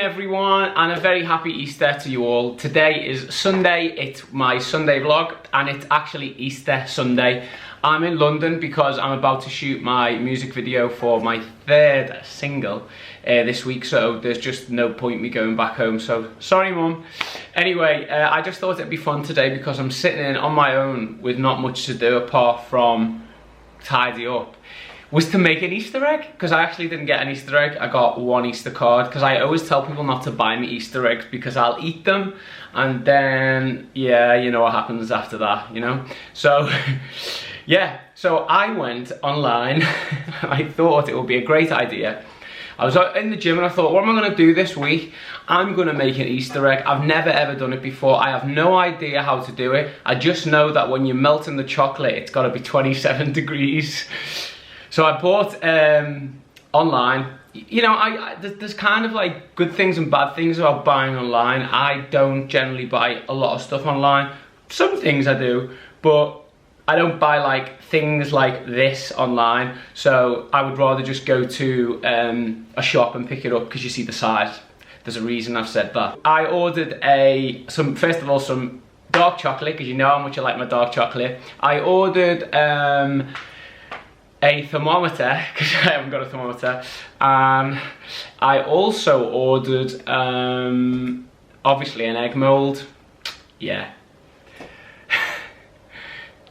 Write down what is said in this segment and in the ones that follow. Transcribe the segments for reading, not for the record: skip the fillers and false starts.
everyone, and a very happy Easter to you all. Today is Sunday, it's my Sunday vlog, and it's actually Easter Sunday. I'm in London because I'm about to shoot my music video for my third single this week, so there's just no point me going back home, so sorry mum. Anyway, I just thought it'd be fun today because I'm sitting in on my own with not much to do apart from tidy up. Was to make an Easter egg, because I actually didn't get an Easter egg. I got one Easter card, because I always tell people not to buy me Easter eggs because I'll eat them, and then, yeah, you know what happens after that, you know? So, yeah, so I went online, I thought it would be a great idea. I was in the gym and I thought, what am I going to do this week? I'm going to make an Easter egg. I've never ever done it before. I have no idea how to do it. I just know that when you're melting the chocolate, it's got to be 27 degrees. So I bought online. You know, there's kind of like good things and bad things about buying online. I don't generally buy a lot of stuff online. Some things I do, but I don't buy like things like this online. So I would rather just go to a shop and pick it up because you see the size. There's a reason I've said that. I ordered first of all, some dark chocolate, because you know how much I like my dark chocolate. I ordered a thermometer, because I haven't got a thermometer. I also ordered, obviously, an egg mold. Yeah.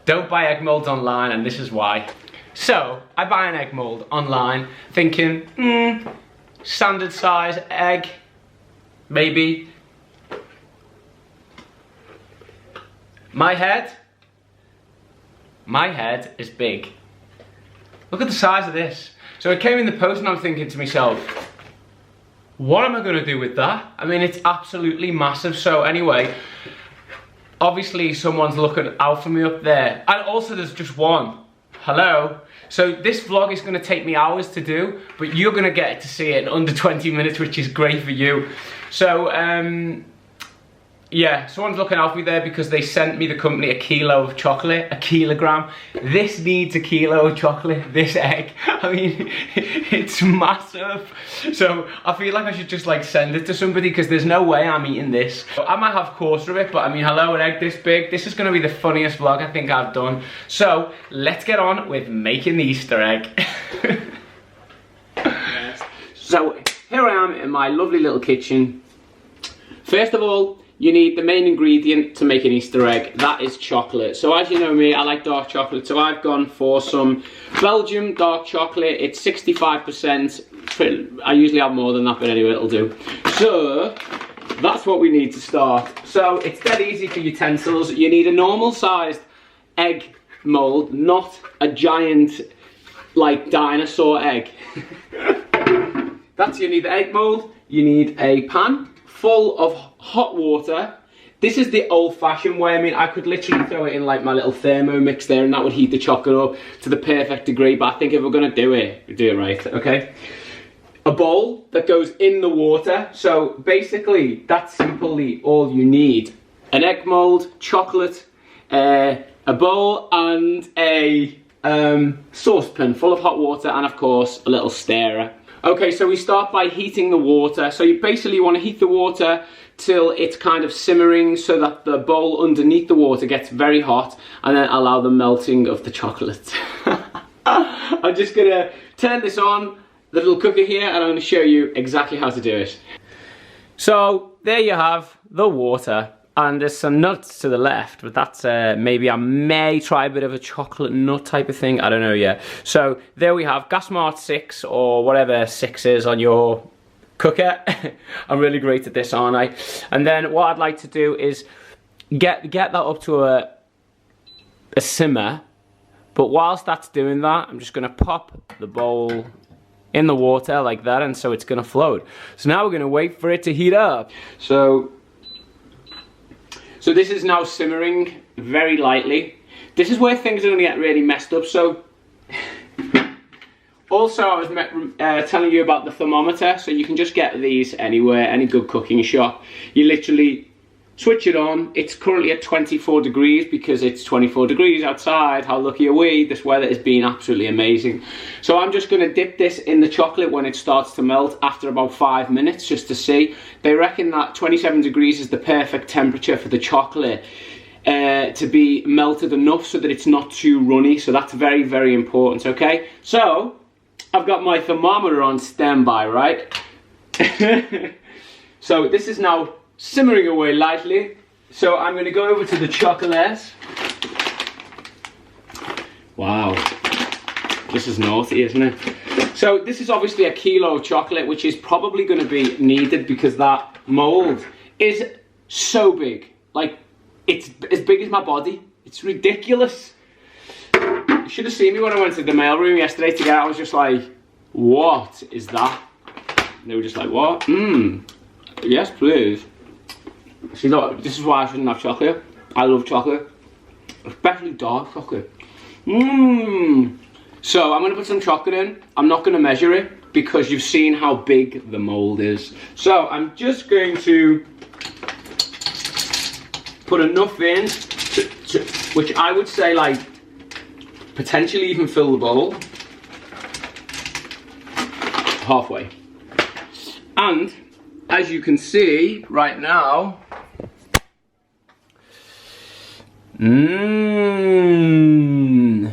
Don't buy egg molds online, and this is why. So, I buy an egg mold online, thinking, standard size egg, maybe. My head is big. Look at the size of this. So it came in the post and I'm thinking to myself, what am I gonna do with that? I mean, it's absolutely massive. So anyway, obviously someone's looking out for me up there. And also there's just one. Hello. So this vlog is gonna take me hours to do, but you're gonna get to see it in under 20 minutes, which is great for you. So, yeah, someone's looking out for me there because they sent me, the company, a kilo of chocolate, a kilogram. This needs a kilo of chocolate, this egg. I mean, it's massive. So I feel like I should just like send it to somebody because there's no way I'm eating this. I might have a quarter of it, but I mean, hello, an egg this big. This is gonna be the funniest vlog I think I've done. So let's get on with making the Easter egg. Yes. So here I am in my lovely little kitchen. First of all, you need the main ingredient to make an Easter egg. That is chocolate. So as you know me, I like dark chocolate. So I've gone for some Belgium dark chocolate. It's 65%. I usually have more than that, but anyway, it'll do. So that's what we need to start. So it's dead easy for utensils. You need a normal sized egg mold, not a giant like dinosaur egg. You need the egg mold. You need a pan full of hot water. This is the old-fashioned way. I mean, I could literally throw it in like my little Thermomix there and that would heat the chocolate up to the perfect degree, but I think if we're gonna do it, we do it right, okay? A bowl that goes in the water. So basically, that's simply all you need. An egg mold, chocolate, a bowl, and a saucepan full of hot water, and of course, a little stirrer. Okay, so we start by heating the water. So you basically want to heat the water till it's kind of simmering so that the bowl underneath the water gets very hot, and then allow the melting of the chocolate. I'm just gonna turn this on, the little cooker here, and I'm gonna show you exactly how to do it. So there you have the water. And there's some nuts to the left, but that's maybe I may try a bit of a chocolate nut type of thing. I don't know yet. So there we have Gasmart 6 or whatever 6 is on your cooker. I'm really great at this, aren't I? And then what I'd like to do is get that up to a simmer. But whilst that's doing that, I'm just going to pop the bowl in the water like that, and so it's going to float. So now we're going to wait for it to heat up. So this is now simmering very lightly. This is where things are going to get really messed up. So also I was telling you about the thermometer. So you can just get these anywhere, any good cooking shop. You literally switch it on. It's currently at 24 degrees because it's 24 degrees outside. How lucky are we? This weather has been absolutely amazing. So I'm just going to dip this in the chocolate when it starts to melt after about 5 minutes, just to see. They reckon that 27 degrees is the perfect temperature for the chocolate to be melted enough so that it's not too runny. So that's very, very important, okay? So I've got my thermometer on standby, right? So this is now simmering away lightly. So I'm going to go over to the chocolate. Wow, this is naughty, isn't it? So this is obviously a kilo of chocolate, which is probably going to be needed because that mold is so big. Like, it's as big as my body. It's ridiculous. You should have seen me when I went to the mailroom yesterday to get it. I was just like, what is that? And they were just like, what? Yes, please. See, look, this is why I shouldn't have chocolate. I love chocolate, especially dark chocolate. So I'm going to put some chocolate in. I'm not going to measure it because you've seen how big the mold is. So I'm just going to put enough in, which I would say, like, potentially even fill the bowl. Halfway. And as you can see right now,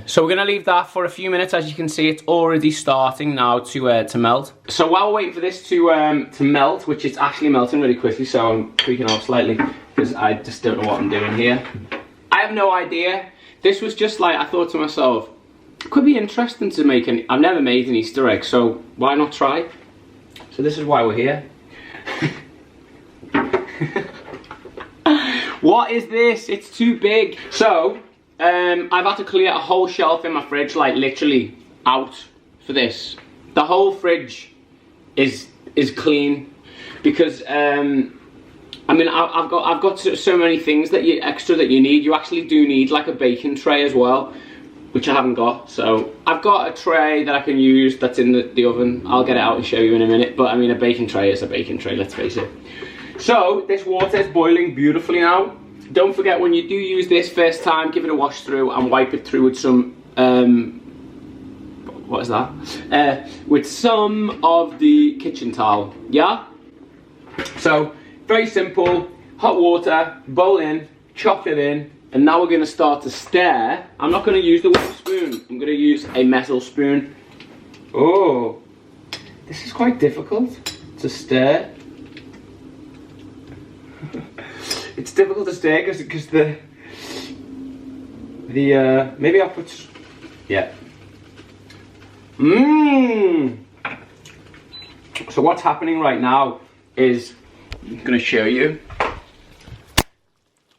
so we're gonna leave that for a few minutes. As you can see, it's already starting now to melt. So while we're waiting for this to melt, which it's actually melting really quickly, so I'm freaking out slightly because I just don't know what I'm doing here. I have no idea. This was just like, I thought to myself, it could be interesting to make an, I've never made an Easter egg, so why not try? So this is why we're here. What is this? It's too big. So, I've had to clear a whole shelf in my fridge, like literally out for this. The whole fridge is clean because I mean, I've got so many things that extra that you need. You actually do need like a baking tray as well, which I haven't got. So I've got a tray that I can use that's in the oven. I'll get it out and show you in a minute. But I mean, a baking tray is a baking tray, let's face it. So this water is boiling beautifully now. Don't forget, when you do use this first time, give it a wash through and wipe it through with some, what is that? With some of the kitchen towel, yeah? So, very simple, hot water, bowl in, chocolate in, and now we're gonna start to stir. I'm not gonna use the wooden spoon, I'm gonna use a metal spoon. Oh, this is quite difficult to stir. It's difficult to stir because the maybe I'll put, yeah. So what's happening right now is, I'm gonna show you.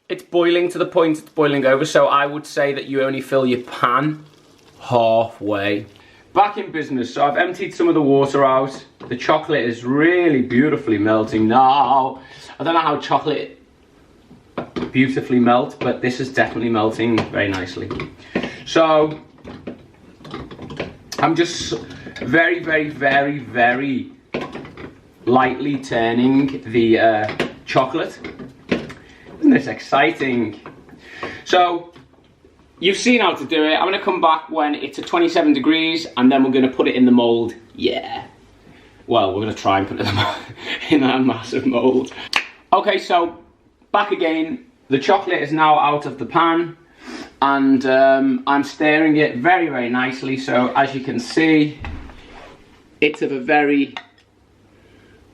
It's boiling to the point it's boiling over, so I would say that you only fill your pan halfway. Back in business, so I've emptied some of the water out. The chocolate is really beautifully melting now. I don't know how chocolate beautifully melts, but this is definitely melting very nicely. So I'm just very, very, very, very lightly turning the chocolate. Isn't this exciting? So you've seen how to do it. I'm gonna come back when it's at 27 degrees and then we're gonna put it in the mold. Yeah. Well, we're gonna try and put it in that massive mold. Okay, so back again. The chocolate is now out of the pan and I'm stirring it very, very nicely. So as you can see, it's of a very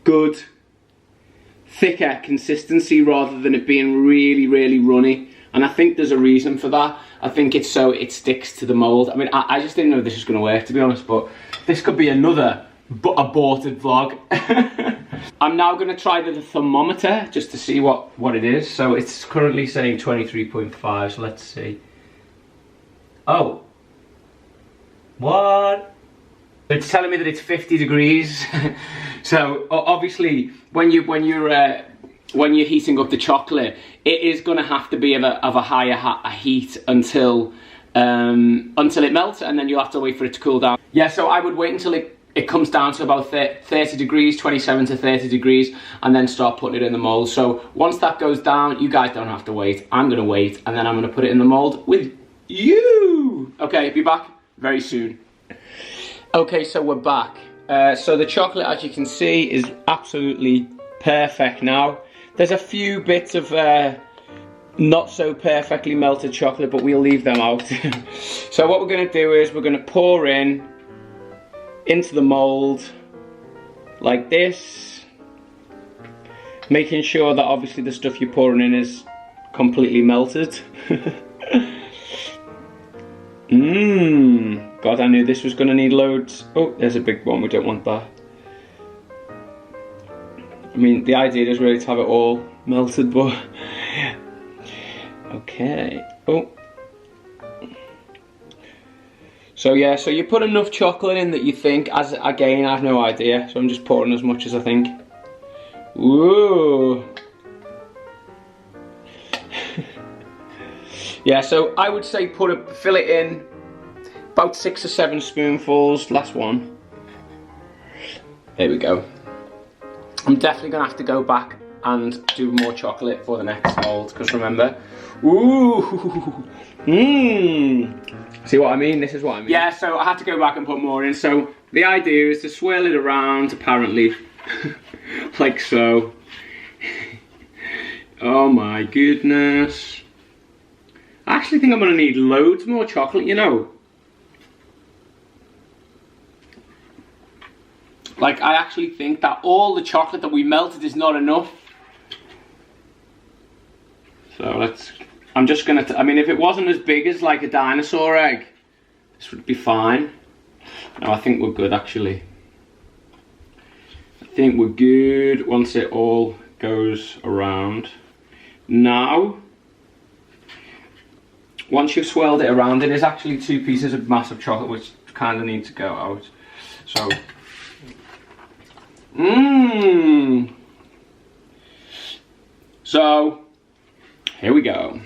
good, thicker consistency rather than it being really, really runny. And I think there's a reason for that. I think it's so it sticks to the mold. I mean, I just didn't know this was going to work, to be honest, but this could be another aborted vlog. I'm now going to try the thermometer just to see what it is. So it's currently saying 23.5, so let's see. Oh. What? It's telling me that it's 50 degrees. So obviously when you're heating up the chocolate, it is going to have to be of a higher heat until it melts, and then you'll have to wait for it to cool down. Yeah, so I would wait until it comes down to about 30 degrees, 27 to 30 degrees, and then start putting it in the mold. So once that goes down, you guys don't have to wait. I'm gonna wait, and then I'm gonna put it in the mold with you. Okay, be back very soon. Okay, so we're back. So the chocolate, as you can see, is absolutely perfect now. There's a few bits of not so perfectly melted chocolate, but we'll leave them out. So what we're gonna do is we're gonna pour into the mold like this, making sure that obviously the stuff you're pouring in is completely melted. God, I knew this was gonna need loads. Oh, there's a big one, we don't want that. I mean, the idea is really to have it all melted, but okay. Oh. So yeah, so you put enough chocolate in that you think, again, I have no idea, so I'm just pouring as much as I think. Ooh. Yeah, so I would say fill it in about 6 or 7 spoonfuls, last one. There we go. I'm definitely gonna have to go back and do more chocolate for the next mold, because remember, ooh, see what I mean? This is what I mean. Yeah, so I had to go back and put more in. So the idea is to swirl it around, apparently, like so. Oh my goodness. I actually think I'm gonna need loads more chocolate, you know. Like, I actually think that all the chocolate that we melted is not enough. So I'm just gonna, I mean, if it wasn't as big as like a dinosaur egg, this would be fine. No, I think we're good actually. I think we're good once it all goes around. Now, once you've swirled it around, there is actually 2 pieces of massive chocolate which kind of need to go out. So, so here we go.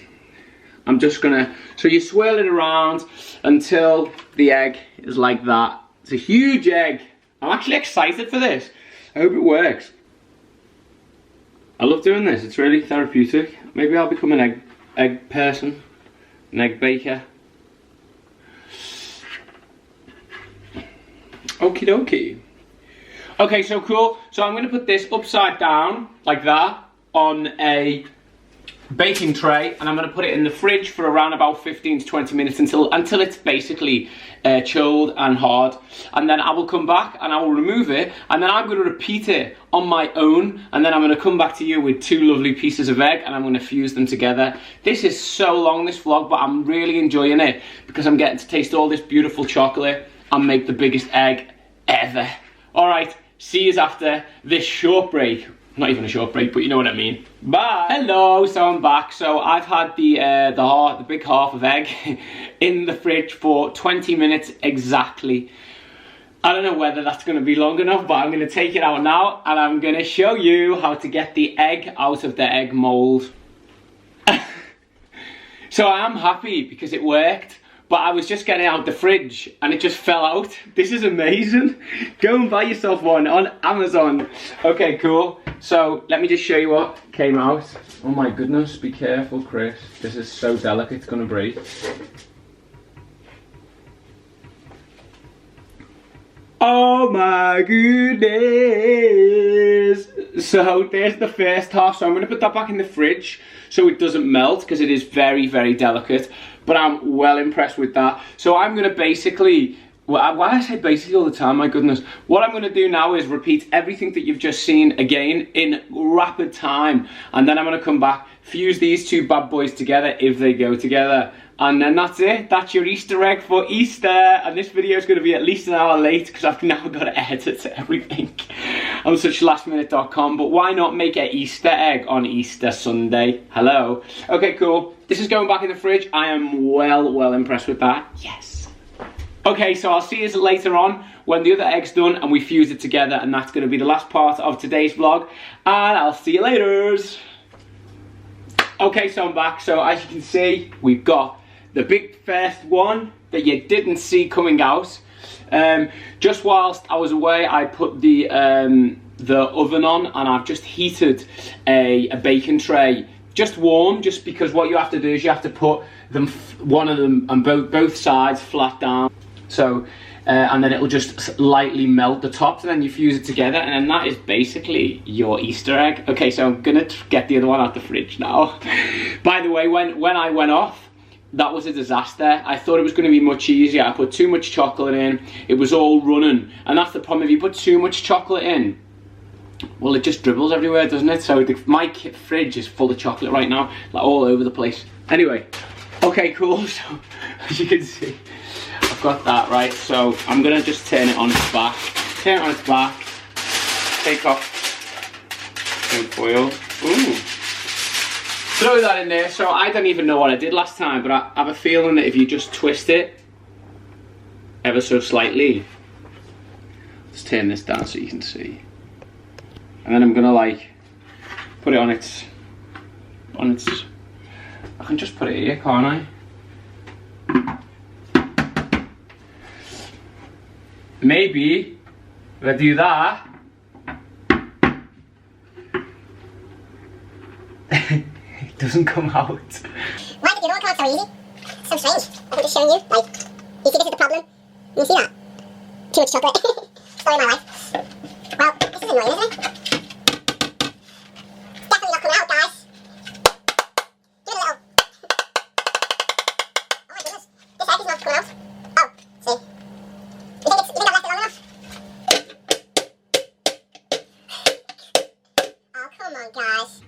I'm just gonna, so you swirl it around until the egg is like that. It's a huge egg. I'm actually excited for this. I hope it works. I love doing this, it's really therapeutic. Maybe I'll become an egg person, an egg baker. Okie dokie. Okay, so cool. So I'm gonna put this upside down, like that, on a baking tray, and I'm gonna put it in the fridge for around about 15 to 20 minutes until it's basically chilled and hard. And then I will come back and I will remove it, and then I'm gonna repeat it on my own, and then I'm gonna come back to you with 2 lovely pieces of egg, and I'm gonna fuse them together. This is so long, this vlog, but I'm really enjoying it because I'm getting to taste all this beautiful chocolate and make the biggest egg ever. All right, see you after this short break. Not even a short break, but you know what I mean. Bye. Hello, so I'm back. So I've had the big half of egg in the fridge for 20 minutes exactly. I don't know whether that's going to be long enough, but I'm going to take it out now and I'm going to show you how to get the egg out of the egg mold. So I am happy because it worked. But I was just getting out the fridge and it just fell out. This is amazing. Go and buy yourself one on Amazon. Okay, cool. So let me just show you what came out. Oh my goodness, be careful, Chris. This is so delicate, it's gonna break. Oh my goodness. So there's the first half. So I'm gonna put that back in the fridge so it doesn't melt because it is very, very delicate. But I'm well impressed with that. So I'm gonna basically, why do I say basically all the time, my goodness. What I'm gonna do now is repeat everything that you've just seen again in rapid time. And then I'm gonna come back, fuse these 2 bad boys together if they go together. And then that's it, that's your Easter egg for Easter. And this video is gonna be at least an hour late because I've now got to edit everything on suchlastminute.com. But why not make an Easter egg on Easter Sunday? Hello. Okay, cool. This is going back in the fridge. I am well impressed with that. Yes. Okay, so I'll see you later on when the other egg's done and we fuse it together, and that's gonna be the last part of today's vlog. And I'll see you later. Okay, so I'm back. So as you can see, we've got the big first one that you didn't see coming out. Just whilst I was away, I put the oven on, and I've just heated a bacon tray, just warm, just because what you have to do is you have to put them, one of them on both sides flat down, so and then it'll just lightly melt the tops, and then you fuse it together, and then that is basically your Easter egg. Okay, so I'm gonna get the other one out the fridge now. By the way, when I went off, that was a disaster. I thought it was going to be much easier. I put too much chocolate in, it was all running, and that's the problem. If you put too much chocolate in, well, it just dribbles everywhere, doesn't it? So my fridge is full of chocolate right now, like all over the place. Anyway, okay, cool. So as you can see, I've got that right. So I'm gonna just turn it on its back. Turn it on its back. Take off the foil. Ooh. Throw that in there. So I don't even know what I did last time, but I have a feeling that if you just twist it ever so slightly, let's turn this down so you can see. And then I'm gonna like put it on its. I can just put it here, can't I? Maybe if I do that, it doesn't come out. Why did you not come out so easy? So strange. I'm just showing you. Like, you see, this is the problem. You see that? Too much chocolate. Story of my life. Well, this is annoying, isn't it? Definitely not coming out, guys. Give it a little. Oh my goodness. This egg is not coming out. Oh, see. You think I've left it long enough? Oh, come on, guys.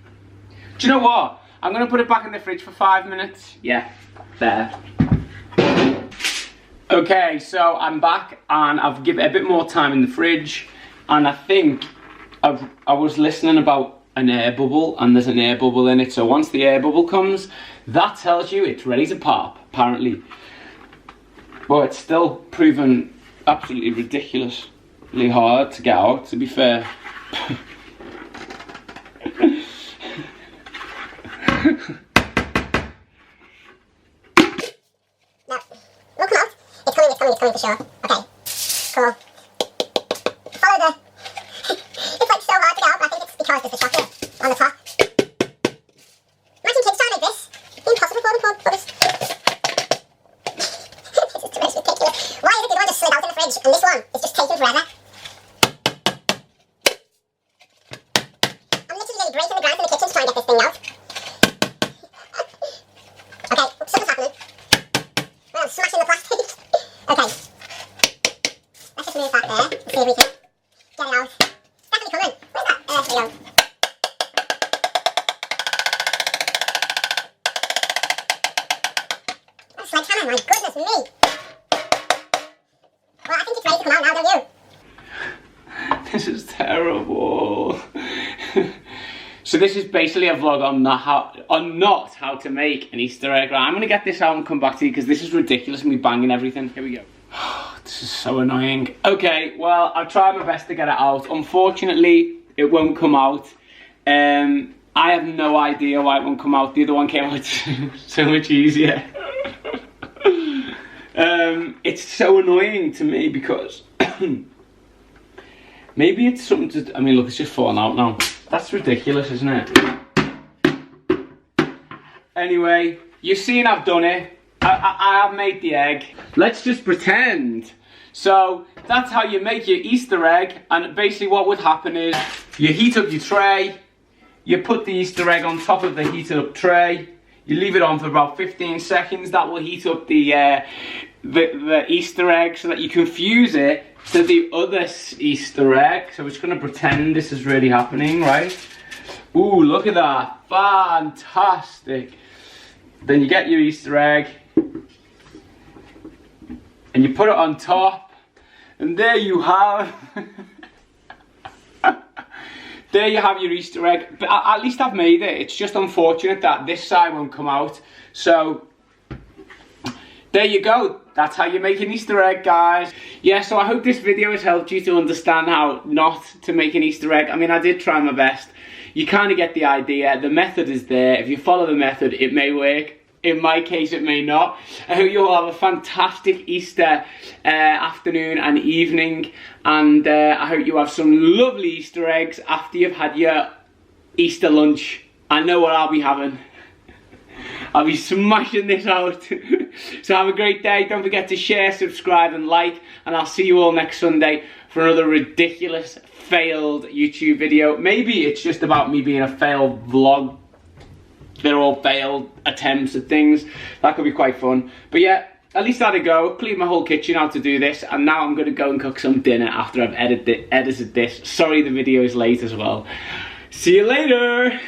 Do you know what? I'm gonna put it back in the fridge for 5 minutes. Yeah, there. Okay, so I'm back and I've given it a bit more time in the fridge, and I think I was listening about an air bubble, and there's an air bubble in it. So once the air bubble comes, that tells you it's ready to pop, apparently. But it's still proven absolutely ridiculously hard to get out, to be fair. No. It'll come out. It's coming for sure. Okay. Cool. Follow the... It's like so hard to get out, but I think it's because there's the chocolate on the top. Imagine kids trying to make this. It's impossible for them, poor buggers. This is the most ridiculous. Why is it the one just slid out in the fridge and this one is just taking forever? I'm literally nearly breaking the ground in the kitchen to try and get this thing out. Okay, something's happening. Well, I'm smashing the plastic. Okay. Let's just move back there and see if we can get it out. It's definitely coming. Where's that? There we go. That's like Hannah, my goodness me. Well, I think it's ready to come out now, don't you? This is terrible. So this is basically a vlog on not how to make an Easter egg. Right, I'm gonna get this out and come back to you because this is ridiculous, me banging everything. Here we go. This is so annoying. Okay, well, I've tried my best to get it out. Unfortunately, it won't come out. I have no idea why it won't come out. The other one came out so much easier. It's so annoying to me because maybe it's something to. I mean, look, it's just falling out now. That's ridiculous, isn't it? Anyway, you've seen I've done it. I have made the egg. Let's just pretend. So that's how you make your Easter egg, and basically what would happen is you heat up your tray, you put the Easter egg on top of the heated up tray, you leave it on for about 15 seconds. That will heat up the Easter egg so that you can fuse it to the other Easter egg. So we're just going to pretend this is really happening, right? Ooh, look at that. Fantastic. Then you get your Easter egg and you put it on top, and there you have there you have your Easter egg. But at least I've made it. It's just unfortunate that this side won't come out. So there you go. That's how you make an Easter egg, guys. Yeah, so I hope this video has helped you to understand how not to make an Easter egg. I mean, I did try my best. You kind of get the idea. The method is there. If you follow the method, it may work. in my case it may not. I hope you all have a fantastic Easter afternoon and evening, and I hope you have some lovely Easter eggs after you've had your Easter lunch. I know what I'll be having. I'll be smashing this out. So have a great day. Don't forget to share, subscribe and like, and I'll see you all next Sunday for another ridiculous failed YouTube video. Maybe it's just about me being a failed vlog. They're all failed attempts at things. That could be quite fun. But yeah, at least I had a go. Cleaned my whole kitchen out to do this, and now I'm going to go and cook some dinner after I've edited this. Sorry the video is late as well. See you later.